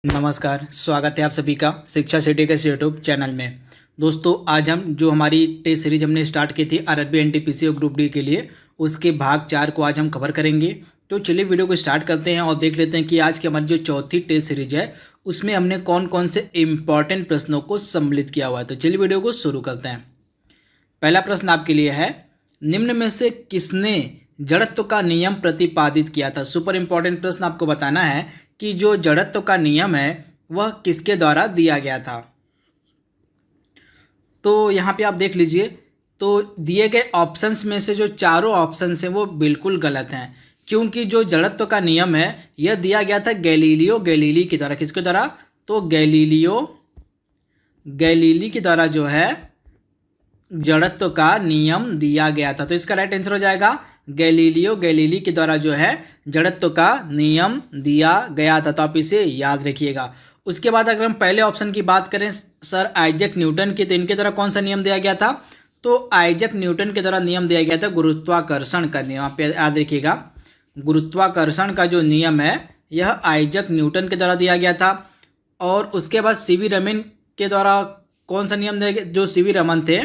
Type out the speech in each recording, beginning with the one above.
नमस्कार, स्वागत है आप सभी का शिक्षा सिटी के यूट्यूब चैनल में। दोस्तों, आज हम जो हमारी टेस्ट सीरीज हमने स्टार्ट की थी आरआरबी एनटीपीसी और ग्रुप डी के लिए, उसके भाग 4 को आज हम कवर करेंगे। तो चलिए वीडियो को स्टार्ट करते हैं और देख लेते हैं कि आज की हमारी जो चौथी टेस्ट सीरीज है उसमें हमने कौन कौन से इम्पॉर्टेंट प्रश्नों को सम्मिलित किया हुआ है। तो चलिए वीडियो को शुरू करते हैं। पहला प्रश्न आपके लिए है, निम्न में से किसने जड़त्व का नियम प्रतिपादित किया था। सुपर इंपॉर्टेंट प्रश्न आपको बताना है कि जो जड़त्व का नियम है वह किसके द्वारा दिया गया था। तो यहाँ पे आप देख लीजिए, तो दिए गए ऑप्शंस में से जो चारों ऑप्शंस हैं वो बिल्कुल गलत हैं, क्योंकि जो जड़त्व का नियम है यह दिया गया था गैलीलियो गैलीली की द्वारा। किसके द्वारा? तो गैलीलियो गैलीली के द्वारा जो है जड़त्व का नियम दिया गया था। तो इसका राइट आंसर हो जाएगा गैलीलियो गैलीली के द्वारा जो है जड़त्व का नियम दिया गया था। तो आप इसे याद रखिएगा। उसके बाद अगर हम पहले ऑप्शन की बात करें सर आइजैक न्यूटन की, तो इनके द्वारा कौन सा नियम दिया गया था? तो आइजैक न्यूटन के द्वारा नियम दिया गया था गुरुत्वाकर्षण का नियम। आप याद रखिएगा, गुरुत्वाकर्षण का जो नियम है यह आइजैक न्यूटन के द्वारा दिया गया था। और उसके बाद सीवी रमन के द्वारा कौन सा नियम दिया गया? जो सीवी रमन थे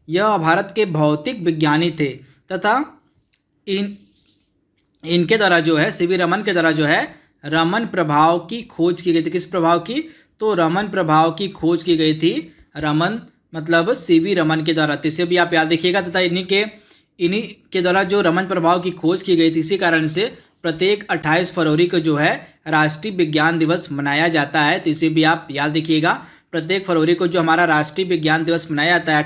यह भारत के भौतिक विज्ञानी थे, तथा इनके द्वारा जो है सीवी रमन के द्वारा जो है रमन प्रभाव की खोज की गई थी। किस प्रभाव की? तो रमन प्रभाव की खोज की गई थी। रमन मतलब सीवी रमन के द्वारा। तो इसे भी आप याद रखिएगा। तथा इन्हीं के द्वारा जो रमन प्रभाव की खोज की गई थी, इसी कारण से प्रत्येक 28 फरवरी को जो है राष्ट्रीय विज्ञान दिवस मनाया जाता है। तो इसे भी आप याद रखिएगा। प्रत्येक फरवरी को जो हमारा राष्ट्रीय विज्ञान दिवस मनाया जाता है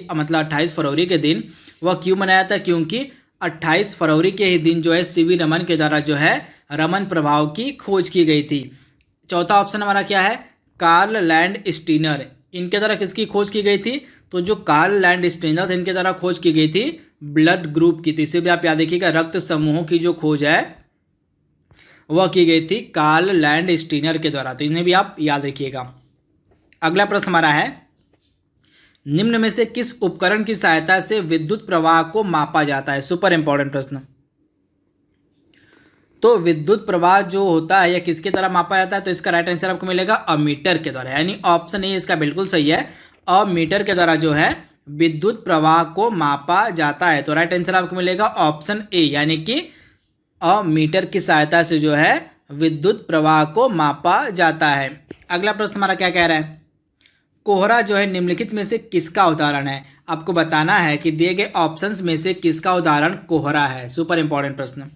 28 फरवरी के दिन, वह क्यों मनाया जाता है? क्योंकि 28 फरवरी के ही दिन जो है सीवी रमन के द्वारा जो है रमन प्रभाव की खोज की गई थी। चौथा ऑप्शन हमारा क्या है? Karl Landsteiner. इनके द्वारा किसकी खोज की गई थी? तो जो कार्ल लैंड स्टीनर थे इनके द्वारा खोज की गई थी ब्लड ग्रुप की। तो इसे भी आप याद रखिएगा, रक्त समूहों की जो खोज है वह की गई थी कार्ल लैंड स्टीनर के द्वारा। तो इन्हें भी आप याद रखिएगा। अगला प्रश्न हमारा है, निम्न में से किस उपकरण की सहायता से विद्युत प्रवाह को मापा जाता है। सुपर इंपॉर्टेंट प्रश्न। तो विद्युत प्रवाह जो होता है यह किसके द्वारा मापा जाता है? तो इसका राइट आंसर आपको मिलेगा अमीटर के द्वारा, यानी ऑप्शन ए इसका बिल्कुल सही है। अमीटर के द्वारा जो है विद्युत प्रवाह को मापा जाता है। तो राइट आंसर आपको मिलेगा ऑप्शन ए, यानी कि अमीटर की सहायता से जो है विद्युत प्रवाह को मापा जाता है। अगला प्रश्न हमारा क्या कह रहा है? कोहरा जो है निम्नलिखित में से किसका उदाहरण है? आपको बताना है कि दिए गए ऑप्शंस में से किसका उदाहरण कोहरा है। सुपर इंपॉर्टेंट प्रश्न।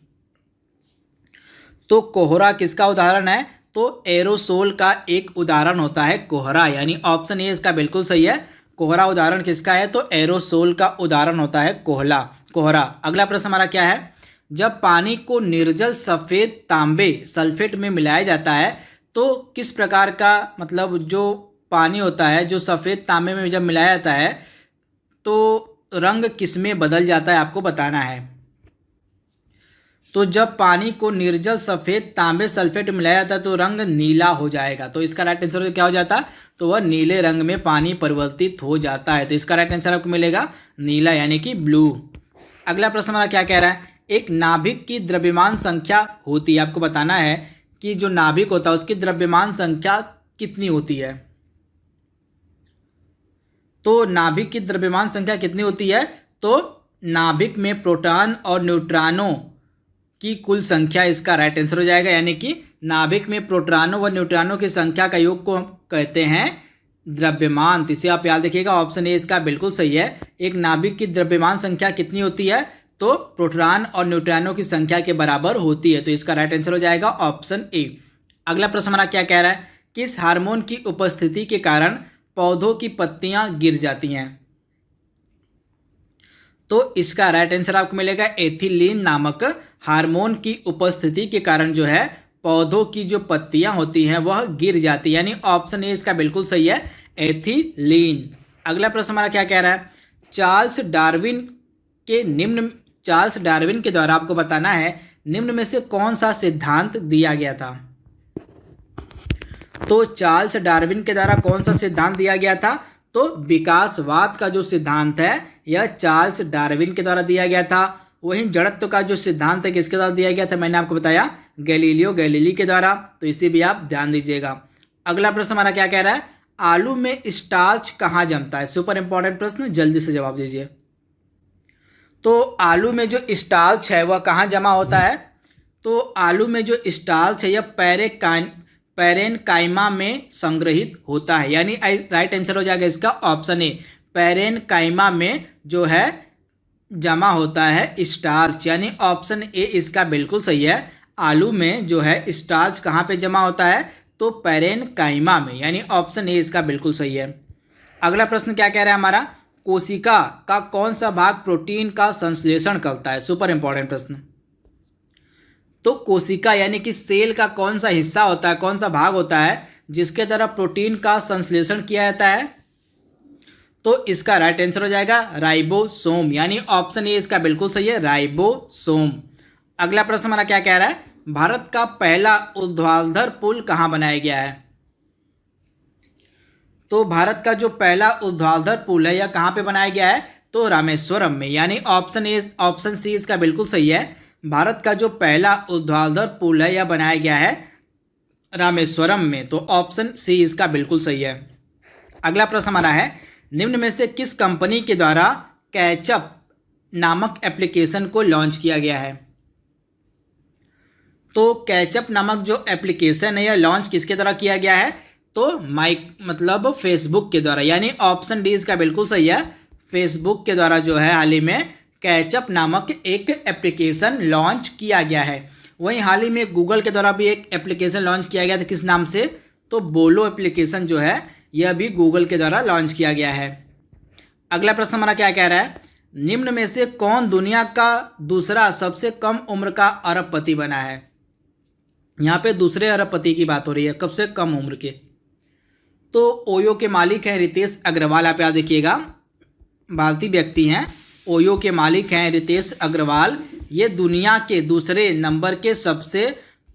तो कोहरा किसका उदाहरण है? तो एरोसोल का एक उदाहरण होता है कोहरा, यानी ऑप्शन ए इसका बिल्कुल सही है। कोहरा उदाहरण किसका है? तो एरोसोल का उदाहरण होता है कोहरा। अगला प्रश्न हमारा क्या है? जब पानी को निर्जल सफेद तांबे सल्फेट में मिलाया जाता है तो किस प्रकार का, मतलब जो पानी होता है जो सफ़ेद तांबे में जब मिलाया जाता है तो रंग किस में बदल जाता है? आपको बताना है। तो जब पानी को निर्जल सफ़ेद तांबे सल्फेट में मिलाया जाता है तो रंग नीला हो जाएगा। तो इसका राइट आंसर क्या हो जाता है? तो वह नीले रंग में पानी परिवर्तित हो जाता है। तो इसका राइट आंसर आपको मिलेगा नीला, यानी कि ब्लू। अगला प्रश्न हमारा क्या कह रहा है? एक नाभिक की द्रव्यमान संख्या होती है। आपको बताना है कि जो नाभिक होता है उसकी द्रव्यमान संख्या कितनी होती है। तो नाभिक की द्रव्यमान संख्या कितनी होती है? तो नाभिक में प्रोटॉन और न्यूट्रॉनों की कुल संख्या इसका राइट आंसर हो जाएगा, यानी कि नाभिक में प्रोटॉनों व न्यूट्रॉनों की संख्या का योग को हम कहते हैं द्रव्यमान। तो इसे आप याद रखिएगा, ऑप्शन ए इसका बिल्कुल सही है। एक नाभिक की द्रव्यमान संख्या कितनी होती है? तो प्रोटॉन और न्यूट्रॉनों की संख्या के बराबर होती है। तो इसका राइट आंसर हो जाएगा ऑप्शन ए। अगला प्रश्न हमारा क्या कह रहा है? किस हार्मोन की उपस्थिति के कारण पौधों की पत्तियां गिर जाती हैं? तो इसका राइट आंसर आपको मिलेगा एथिलीन नामक हार्मोन की उपस्थिति के कारण जो है पौधों की जो पत्तियां होती हैं वह गिर जाती है, यानी ऑप्शन ए इसका बिल्कुल सही है, एथिलीन। अगला प्रश्न हमारा क्या कह रहा है? चार्ल्स डार्विन के द्वारा आपको बताना है निम्न में से कौन सा सिद्धांत दिया गया था। तो चार्ल्स डार्विन के द्वारा कौन सा सिद्धांत दिया गया था? तो विकासवाद का जो सिद्धांत है यह चार्ल्स डार्विन के द्वारा दिया गया था। वहीं जड़त्व का जो सिद्धांत है किसके द्वारा दिया गया था? मैंने आपको बताया गैलीलियो गैलीली के द्वारा। तो इसे भी आप ध्यान दीजिएगा। अगला प्रश्न हमारा क्या कह रहा है, आलू में स्टार्च कहाँ जमता है। सुपर इंपॉर्टेंट प्रश्न, जल्दी से जवाब दीजिए। तो आलू में जो स्टार्च है वह कहाँ जमा होता है। तो आलू में जो स्टार्च है यह पैरेनकाइमा में संग्रहित होता है, यानी राइट आंसर हो जाएगा इसका ऑप्शन ए, पैरेनकाइमा में जो है जमा होता है स्टार्च, यानी ऑप्शन ए इसका बिल्कुल सही है। आलू में जो है स्टार्च कहाँ पे जमा होता है, तो पैरेनकाइमा में, यानी ऑप्शन ए इसका बिल्कुल सही है। अगला प्रश्न क्या कह रहा है हमारा, कोशिका का कौन सा भाग प्रोटीन का संश्लेषण करता है। सुपर इंपॉर्टेंट प्रश्न। तो कोशिका यानी कि सेल का कौन सा हिस्सा होता है, कौन सा भाग होता है जिसके द्वारा प्रोटीन का संश्लेषण किया जाता है। तो इसका राइट आंसर हो जाएगा राइबोसोम, यानी ऑप्शन ए इसका बिल्कुल सही है, राइबोसोम। अगला प्रश्न हमारा क्या कह रहा है, भारत का पहला ऊर्ध्वाधर पुल कहाँ बनाया गया है। तो भारत का जो पहला ऊर्ध्वाधर पुल है यह कहाँ पे बनाया गया है, तो रामेश्वरम में, यानी ऑप्शन सी इसका बिल्कुल सही है। भारत का जो पहला ऊर्ध्वाधर पुल है यह बनाया गया है रामेश्वरम में, तो ऑप्शन सी इसका बिल्कुल सही है। अगला प्रश्न हमारा है, निम्न में से किस कंपनी के द्वारा कैचअप नामक एप्लीकेशन को लॉन्च किया गया है। तो कैचअप नामक जो एप्लीकेशन है यह लॉन्च किसके द्वारा किया गया है, तो मतलब फेसबुक के द्वारा, यानी ऑप्शन डी इसका बिल्कुल सही है। फेसबुक के द्वारा जो है हाल ही में कैचअप नामक एक एप्लीकेशन लॉन्च किया गया है। वहीं हाल ही में गूगल के द्वारा भी एक एप्लीकेशन लॉन्च किया गया था, किस नाम से, तो बोलो एप्लीकेशन जो है यह भी गूगल के द्वारा लॉन्च किया गया है। अगला प्रश्न हमारा क्या कह रहा है, निम्न में से कौन दुनिया का दूसरा सबसे कम उम्र का अरबपति बना है। यहाँ पे दूसरे अरबपति की बात हो रही है, कब से कम उम्र के। तो ओयो के मालिक हैं रितेश अग्रवाल, आप याद देखिएगा, भारतीय व्यक्ति हैं, ओयो के मालिक हैं रितेश अग्रवाल। ये दुनिया के दूसरे नंबर के सबसे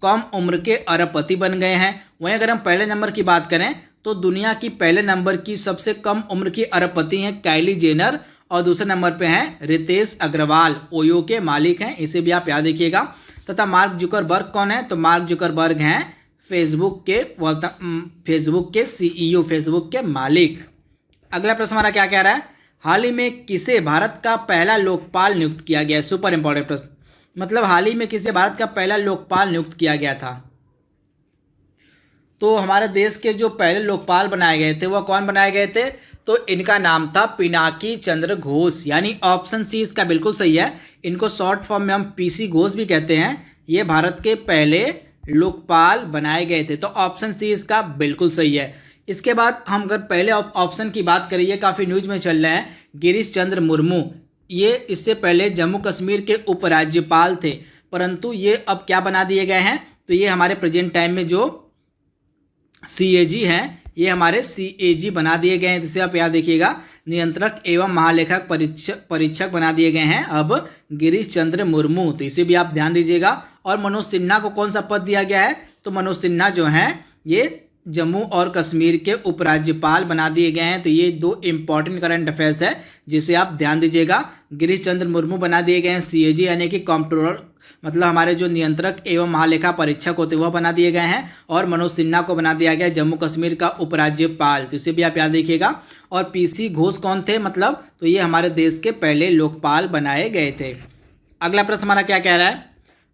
कम उम्र के अरबपति बन गए हैं। वहीं अगर हम पहले नंबर की बात करें तो दुनिया की पहले नंबर की सबसे कम उम्र की अरबपति हैं काइली जेनर, और दूसरे नंबर पे हैं रितेश अग्रवाल, ओयो के मालिक हैं, इसे भी आप याद रखिएगा। तथा मार्क जुकरबर्ग कौन है, तो मार्क जुकरबर्ग हैं फेसबुक के सीईओ, फेसबुक के मालिक। अगला प्रश्न हमारा क्या कह रहा है, हाल ही में किसे भारत का पहला लोकपाल नियुक्त किया गया है। सुपर इंपॉर्टेंट प्रश्न, मतलब हाल ही में किसे भारत का पहला लोकपाल नियुक्त किया गया था। तो हमारे देश के जो पहले लोकपाल बनाए गए थे वह कौन बनाए गए थे, तो इनका नाम था पिनाकी चंद्र घोष, यानी ऑप्शन सी इसका बिल्कुल सही है। इनको शॉर्ट फॉर्म में हम पीसी घोष भी कहते हैं। ये भारत के पहले लोकपाल बनाए गए थे, तो ऑप्शन सी इसका बिल्कुल सही है। इसके बाद हम अगर पहले ऑप्शन की बात करें, ये काफ़ी न्यूज में चल रहे हैं, गिरीश चंद्र मुर्मू, ये इससे पहले जम्मू कश्मीर के उपराज्यपाल थे, परंतु ये अब क्या बना दिए गए हैं, तो ये हमारे प्रेजेंट टाइम में जो सीएजी हैं ये हमारे सीएजी बना दिए गए हैं। जिसे आप याद देखिएगा, नियंत्रक एवं महालेखक परीक्षक बना दिए गए हैं अब गिरीश चंद्र मुर्मू, तो इसे भी आप ध्यान दीजिएगा। और मनोज सिन्हा को कौन सा पद दिया गया है, तो मनोज सिन्हा जो हैं ये जम्मू और कश्मीर के उपराज्यपाल बना दिए गए हैं। तो ये दो इंपॉर्टेंट करंट अफेयर्स है जिसे आप ध्यान दीजिएगा। गिरीश चंद्र मुर्मू बना दिए गए हैं सीएजी, यानी कि कंट्रोलर, मतलब हमारे जो नियंत्रक एवं महालेखा परीक्षक होते हैं वह बना दिए गए हैं। और मनोज सिन्हा को बना दिया गया जम्मू कश्मीर का उपराज्यपाल, तो इसे भी आप याद रखिएगा। और पीसी घोष कौन थे, मतलब तो ये हमारे देश के पहले लोकपाल बनाए गए थे। अगला प्रश्न हमारा क्या कह रहा है,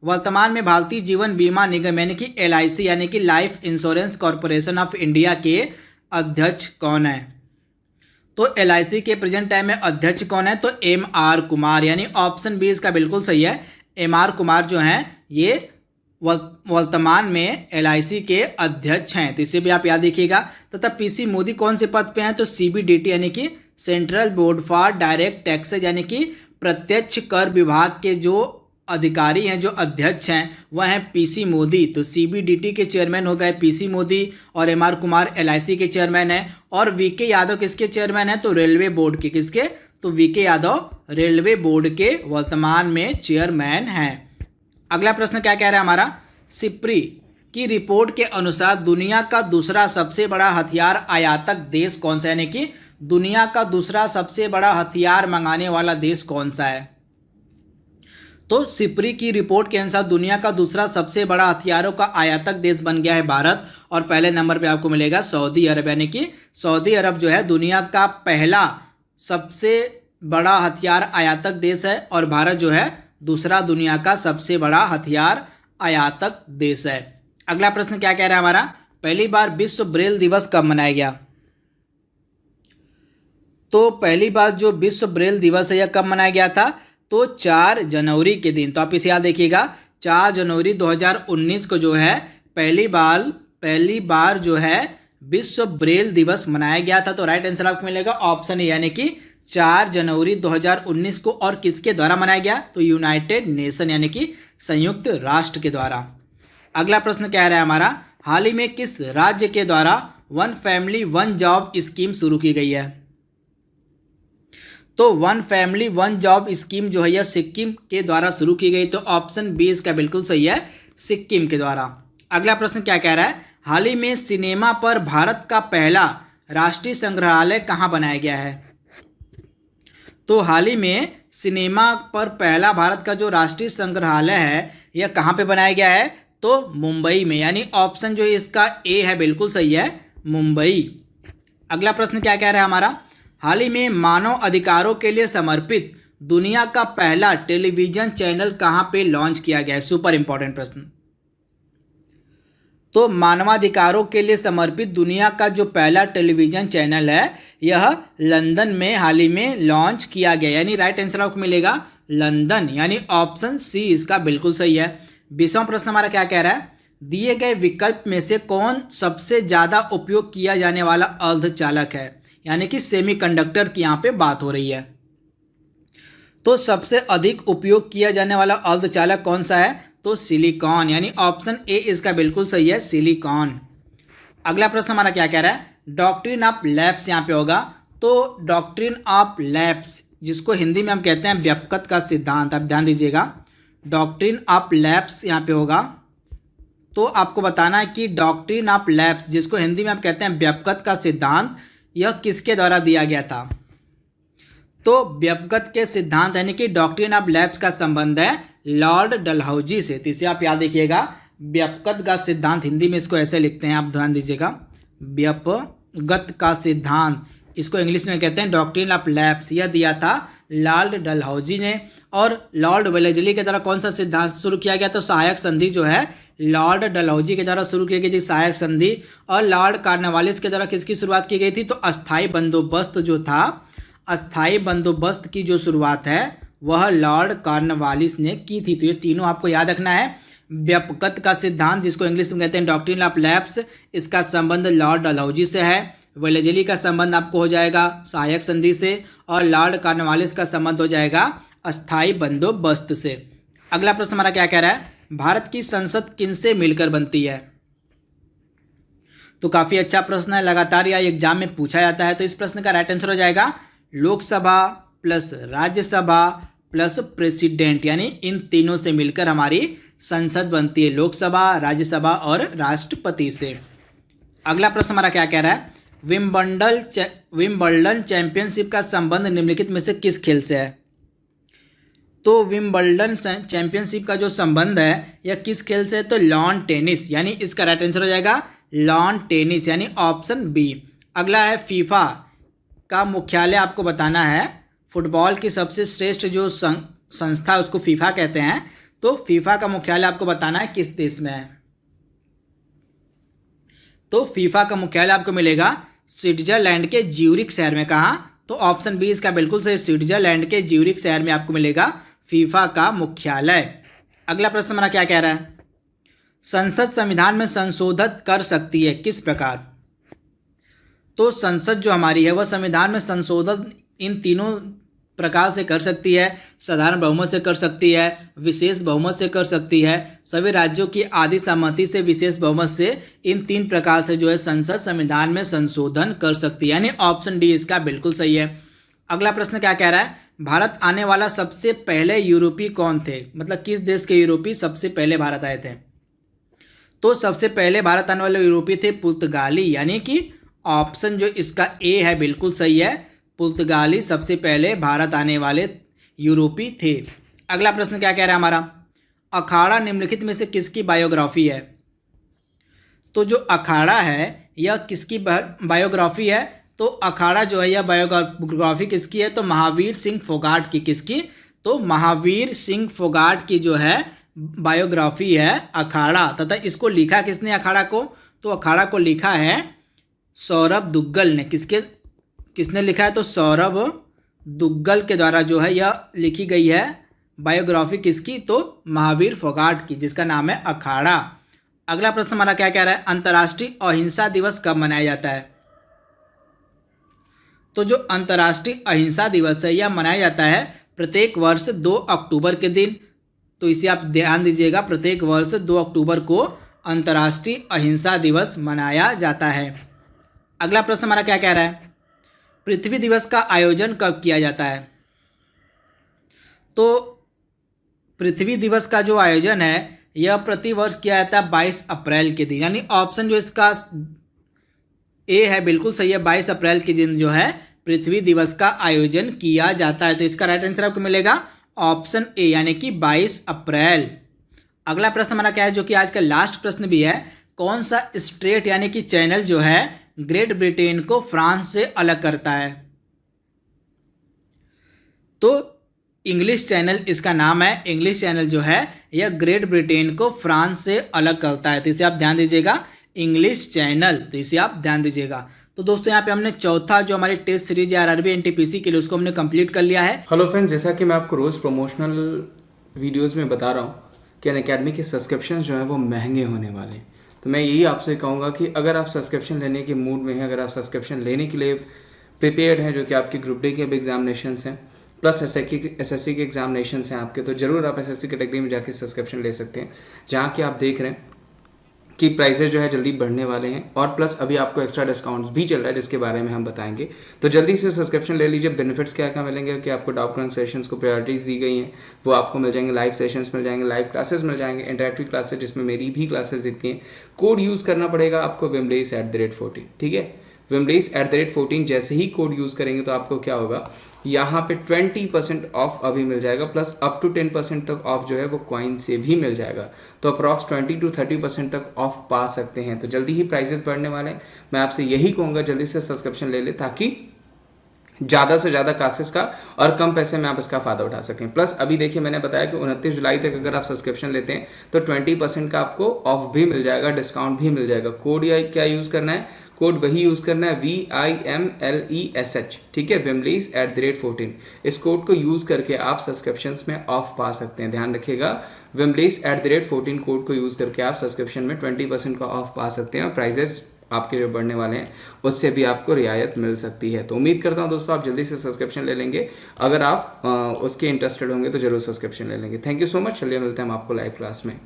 वर्तमान में भारतीय जीवन बीमा निगम यानी कि LIC यानी कि life insurance corporation of India के अध्यक्ष कौन है। तो LIC के प्रेजेंट टाइम में अध्यक्ष कौन है, तो MR कुमार, यानी ऑप्शन बी इसका बिल्कुल सही है। MR कुमार जो हैं ये वर्तमान में LIC के अध्यक्ष हैं, तो इसे भी आप याद रखिएगा। तथा PC मोदी कौन से पद पे हैं, तो CBDT यानी कि central board for direct taxes, यानी कि प्रत्यक्ष कर विभाग के जो अधिकारी हैं, जो अध्यक्ष हैं वह हैं PC मोदी। तो CBDT के चेयरमैन हो गए PC मोदी, और MR कुमार LIC के चेयरमैन हैं। और VK यादव किसके चेयरमैन हैं, तो रेलवे बोर्ड के, किसके, तो VK यादव रेलवे बोर्ड के वर्तमान में चेयरमैन हैं। अगला प्रश्न क्या कह रहा है हमारा, सिप्री की रिपोर्ट के अनुसार दुनिया का दूसरा सबसे बड़ा हथियार आयातक देश कौन सा है, यानी कि दुनिया का दूसरा सबसे बड़ा हथियार मंगाने वाला देश कौन सा है। तो सिप्री की रिपोर्ट के अनुसार दुनिया का दूसरा सबसे बड़ा हथियारों का आयातक देश बन गया है भारत, और पहले नंबर पे आपको मिलेगा सऊदी अरब, यानी कि सऊदी अरब जो है दुनिया का पहला सबसे बड़ा हथियार आयातक देश है और भारत जो है दूसरा दुनिया का सबसे बड़ा हथियार आयातक देश है। अगला प्रश्न क्या कह रहा है हमारा, पहली बार विश्व ब्रेल दिवस कब मनाया गया? तो पहली बार जो विश्व ब्रेल दिवस है यह कब मनाया गया था? तो 4 जनवरी के दिन। तो आप इसे याद देखिएगा, 4 जनवरी 2019 को जो है पहली बार जो है विश्व ब्रेल दिवस मनाया गया था। तो राइट आंसर आपको मिलेगा ऑप्शन ए, यानी कि 4 जनवरी 2019 को। और किसके द्वारा मनाया गया? तो यूनाइटेड नेशन यानी कि संयुक्त राष्ट्र के द्वारा। अगला प्रश्न क्या रहा है हमारा, हाल ही में किस राज्य के द्वारा one family one job scheme शुरू की गई है? तो one family one job scheme जो है यह सिक्किम के द्वारा शुरू की गई। तो ऑप्शन बी इसका बिल्कुल सही है, सिक्किम के द्वारा। अगला प्रश्न क्या कह रहा है, हाल ही में सिनेमा पर भारत का पहला राष्ट्रीय संग्रहालय कहाँ बनाया गया है? तो हाल ही में सिनेमा पर पहला भारत का जो राष्ट्रीय संग्रहालय है यह कहाँ पे बनाया गया है? तो मुंबई में, यानी ऑप्शन जो इसका ए है बिल्कुल सही है, मुंबई। अगला प्रश्न क्या कह रहा है हमारा, हाल ही में मानव अधिकारों के लिए समर्पित दुनिया का पहला टेलीविजन चैनल कहाँ पे लॉन्च किया गया है? सुपर इंपॉर्टेंट प्रश्न। तो मानवाधिकारों के लिए समर्पित दुनिया का जो पहला टेलीविजन चैनल है यह लंदन में हाल ही में लॉन्च किया गया, यानी राइट आंसर आपको मिलेगा लंदन, यानी ऑप्शन सी इसका बिल्कुल सही है। 20वां प्रश्न हमारा क्या कह रहा है, दिए गए विकल्प में से कौन सबसे ज़्यादा उपयोग किया जाने वाला अर्धचालक है? यानी कि सेमीकंडक्टर की यहाँ पे बात हो रही है। तो सबसे अधिक उपयोग किया जाने वाला अर्धचालक कौन सा है? तो सिलिकॉन, यानी ऑप्शन ए इसका बिल्कुल सही है, सिलिकॉन। अगला प्रश्न हमारा क्या कह रहा है, डॉक्ट्रिन ऑफ लैप्स यहाँ पे होगा। तो डॉक्ट्रिन ऑफ लैप्स जिसको हिंदी में हम कहते हैं व्यापकत का सिद्धांत, आप ध्यान दीजिएगा, डॉक्ट्रिन ऑफ लैप्स यहाँ पे होगा। तो आपको बताना है कि डॉक्ट्रिन ऑफ लैप्स जिसको हिंदी में हम कहते हैं व्यापकत का सिद्धांत, यह किसके द्वारा दिया गया था? तो व्यापकत के सिद्धांत यानी कि डॉक्ट्रिन ऑफ लैप्स का संबंध है लॉर्ड डलहौजी से। तो इसे आप याद रखिएगा, व्यापकत का सिद्धांत हिंदी में इसको ऐसे लिखते हैं, आप ध्यान दीजिएगा, व्यापकत का सिद्धांत, इसको इंग्लिश में कहते हैं डॉक्ट्रिन ऑफ लैप्स। यह दिया था लॉर्ड डलहौजी ने। और लॉर्ड वेलेजली के द्वारा कौन सा सिद्धांत शुरू किया गया? तो सहायक संधि जो है लॉर्ड डलहौजी के द्वारा शुरू की गई थी, सहायक संधि। और लॉर्ड कॉर्नवालिस के द्वारा किसकी शुरुआत की गई थी? तो अस्थाई बंदोबस्त जो था, अस्थाई बंदोबस्त की जो शुरुआत है वह लॉर्ड कॉर्नवालिस ने की थी। तो ये तीनों आपको याद रखना है। व्यापकत का सिद्धांत जिसको इंग्लिश में कहते हैं डॉक्ट्रिन ऑफ लैप्स, इसका संबंध लॉर्ड डलहौजी से है। वेलेजली का संबंध आपको हो जाएगा सहायक संधि से, और लॉर्ड कॉर्नवालिस का संबंध हो जाएगा अस्थाई बंदोबस्त से। अगला प्रश्न हमारा क्या कह रहा है, भारत की संसद किनसे मिलकर बनती है? तो काफ़ी अच्छा प्रश्न है, लगातार यह एग्जाम में पूछा जाता है। तो इस प्रश्न का राइट आंसर हो जाएगा Lok Sabha plus Rajya Sabha plus president, यानी इन तीनों से मिलकर हमारी संसद बनती है, लोकसभा, राज्यसभा और राष्ट्रपति से। अगला प्रश्न हमारा क्या कह रहा है, विम्बल्डन चैंपियनशिप का संबंध निम्नलिखित में से किस खेल से है? तो विम्बल्डन चैंपियनशिप का जो संबंध है यह किस खेल से है? तो लॉन टेनिस, यानी इसका राइट आंसर हो जाएगा लॉन टेनिस, यानी ऑप्शन बी। अगला है फीफा का मुख्यालय आपको बताना है। फुटबॉल की सबसे श्रेष्ठ जो संस्था उसको फीफा कहते हैं। तो फीफा का मुख्यालय आपको बताना है किस देश में है? तो फीफा का मुख्यालय आपको मिलेगा स्विट्जरलैंड के ज्यूरिख शहर में। कहाँ? तो ऑप्शन बी इसका बिल्कुल सही, स्विट्जरलैंड के ज्यूरिख शहर में आपको मिलेगा फीफा का मुख्यालय। अगला प्रश्न हमारा क्या कह रहा है, संसद संविधान में संशोधन कर सकती है किस प्रकार? तो संसद जो हमारी है वह संविधान में संशोधन इन तीनों प्रकार से कर सकती है। साधारण बहुमत से कर सकती है, विशेष बहुमत से कर सकती है, सभी राज्यों की आधी सहमति से, विशेष बहुमत से। इन 3 प्रकार से जो है संसद संविधान में संशोधन कर सकती है, यानी ऑप्शन डी इसका बिल्कुल सही है। अगला प्रश्न क्या कह रहा है, भारत आने वाला सबसे पहले यूरोपीय कौन थे? मतलब किस देश के यूरोपीय सबसे पहले भारत आए थे? तो सबसे पहले भारत आने वाले यूरोपीय थे पुर्तगाली, यानी कि ऑप्शन जो इसका ए है बिल्कुल सही है, पुर्तगाली सबसे पहले भारत आने वाले यूरोपीय थे। अगला प्रश्न क्या कह रहा है हमारा, अखाड़ा निम्नलिखित में से किसकी बायोग्राफी है? तो जो अखाड़ा है यह किसकी बायोग्राफी है? तो अखाड़ा जो है यह बायोग्राफी किसकी है? तो महावीर सिंह फोगाट की। किसकी? तो महावीर सिंह फोगाट की जो है बायोग्राफी है अखाड़ा। तथा इसको लिखा किसने अखाड़ा को? तो अखाड़ा को लिखा है सौरभ दुग्गल ने। किसने लिखा है? तो सौरभ दुग्गल के द्वारा जो है यह लिखी गई है बायोग्राफी। किसकी? तो महावीर फोगाट की, जिसका नाम है अखाड़ा। अगला प्रश्न हमारा क्या कह रहा है? अंतर्राष्ट्रीय अहिंसा दिवस कब मनाया जाता है? तो जो अंतर्राष्ट्रीय अहिंसा दिवस है यह मनाया जाता है प्रत्येक वर्ष 2 अक्टूबर के दिन। तो इसे आप ध्यान दीजिएगा, प्रत्येक वर्ष 2 अक्टूबर को अंतर्राष्ट्रीय अहिंसा दिवस मनाया जाता है। अगला प्रश्न हमारा क्या कह रहा है? पृथ्वी दिवस का आयोजन कब किया जाता है? तो पृथ्वी दिवस का जो आयोजन है यह प्रतिवर्ष किया जाता है 22 अप्रैल के दिन। यानी ऑप्शन जो इसका ए है बिल्कुल सही है, 22 अप्रैल के दिन जो है पृथ्वी दिवस का आयोजन किया जाता है। तो इसका राइट आंसर आपको मिलेगा ऑप्शन ए, यानी कि 22 अप्रैल। अगला प्रश्न हमारा क्या है, जो कि आज का लास्ट प्रश्न भी है? कौन सा स्ट्रेट यानी कि चैनल जो है ग्रेट ब्रिटेन को फ्रांस से अलग करता है? तो इंग्लिश चैनल इसका नाम है। इंग्लिश चैनल जो है यह ग्रेट ब्रिटेन को फ्रांस से अलग करता है। तो इसे आप ध्यान दीजिएगा, इंग्लिश चैनल। तो इसे आप ध्यान दीजिएगा। तो दोस्तों यहाँ पे हमने चौथा जो हमारी टेस्ट सीरीज है आरआरबी एनटीपीसी के लिए उसको हमने कंप्लीट कर लिया है। हेलो फ्रेंड्स, जैसा कि मैं आपको रोज़ प्रमोशनल वीडियोस में बता रहा हूँ कि अनअकैडमी के सब्सक्रिप्शन जो है वो महंगे होने वाले हैं। तो मैं यही आपसे कहूँगा कि अगर आप सब्सक्रिप्शन लेने के मूड में हैं, अगर आप सब्सक्रिप्शन लेने के लिए प्रिपेयर्ड हैं, जो कि आपके ग्रुप डी के भी एग्जामिनेशंस हैं प्लस एसएससी के एग्जामिनेशंस हैं आपके, तो ज़रूर आप एसएससी कैटेगरी में जाके सब्सक्रिप्शन ले सकते हैं, जहाँ कि आप देख रहे हैं कि प्राइसेस जो है जल्दी बढ़ने वाले हैं और प्लस अभी आपको एक्स्ट्रा डिस्काउंट्स भी चल रहा है जिसके बारे में हम बताएंगे। तो जल्दी से सब्सक्रिप्शन ले लीजिए। बेनिफिट्स क्या क्या मिलेंगे कि आपको डाउट क्लियरिंग सेशंस को प्रायोरिटीज़ दी गई हैं, वो आपको मिल जाएंगे, लाइव सेशंस मिल जाएंगे, लाइव क्लासेस मिल जाएंगे, इंटरेक्टिव क्लासेस जिसमें मेरी भी क्लासेस दिखती हैं। कोड यूज़ करना पड़ेगा आपको wimdays@14, ठीक है? wimdays@14 जैसे ही कोड यूज़ करेंगे तो आपको क्या होगा, यहाँ पे 20% ऑफ अभी मिल जाएगा प्लस अप टू 10% तक ऑफ जो है वो कॉइन से भी मिल जाएगा। तो अप्रॉक्स 20 to 30% तक ऑफ पा सकते हैं। तो जल्दी ही प्राइसेस बढ़ने वाले हैं। मैं आपसे यही कहूँगा जल्दी से सब्सक्रिप्शन ले ले ताकि ज़्यादा से ज़्यादा क्लासेस का और कम पैसे में आप इसका फ़ायदा उठा सकें। प्लस अभी देखिए मैंने बताया कि 29 जुलाई तक अगर आप सब्सक्रिप्शन लेते हैं तो 20% का आपको ऑफ भी मिल जाएगा, डिस्काउंट भी मिल जाएगा। कोड या क्या यूज़ करना है? कोड वही यूज़ करना है VIMLESH, ठीक है, wimdays@14। इस कोड को यूज़ करके आप सब्सक्रिप्शंस में ऑफ पा सकते हैं। ध्यान रखिएगा, wimdays@14 कोड को यूज़ करके आप सब्सक्रिप्शन में 20% का ऑफ पा सकते हैं और प्राइजेस आपके जो बढ़ने वाले हैं उससे भी आपको रियायत मिल सकती है। तो उम्मीद करता हूं दोस्तों आप जल्दी से सब्सक्रिप्शन ले लेंगे। अगर आप उसके इंटरेस्टेड होंगे तो जरूर सब्सक्रिप्शन ले लेंगे। Thank you so much. चलिए मिलते हैं हम आपको लाइव क्लास में।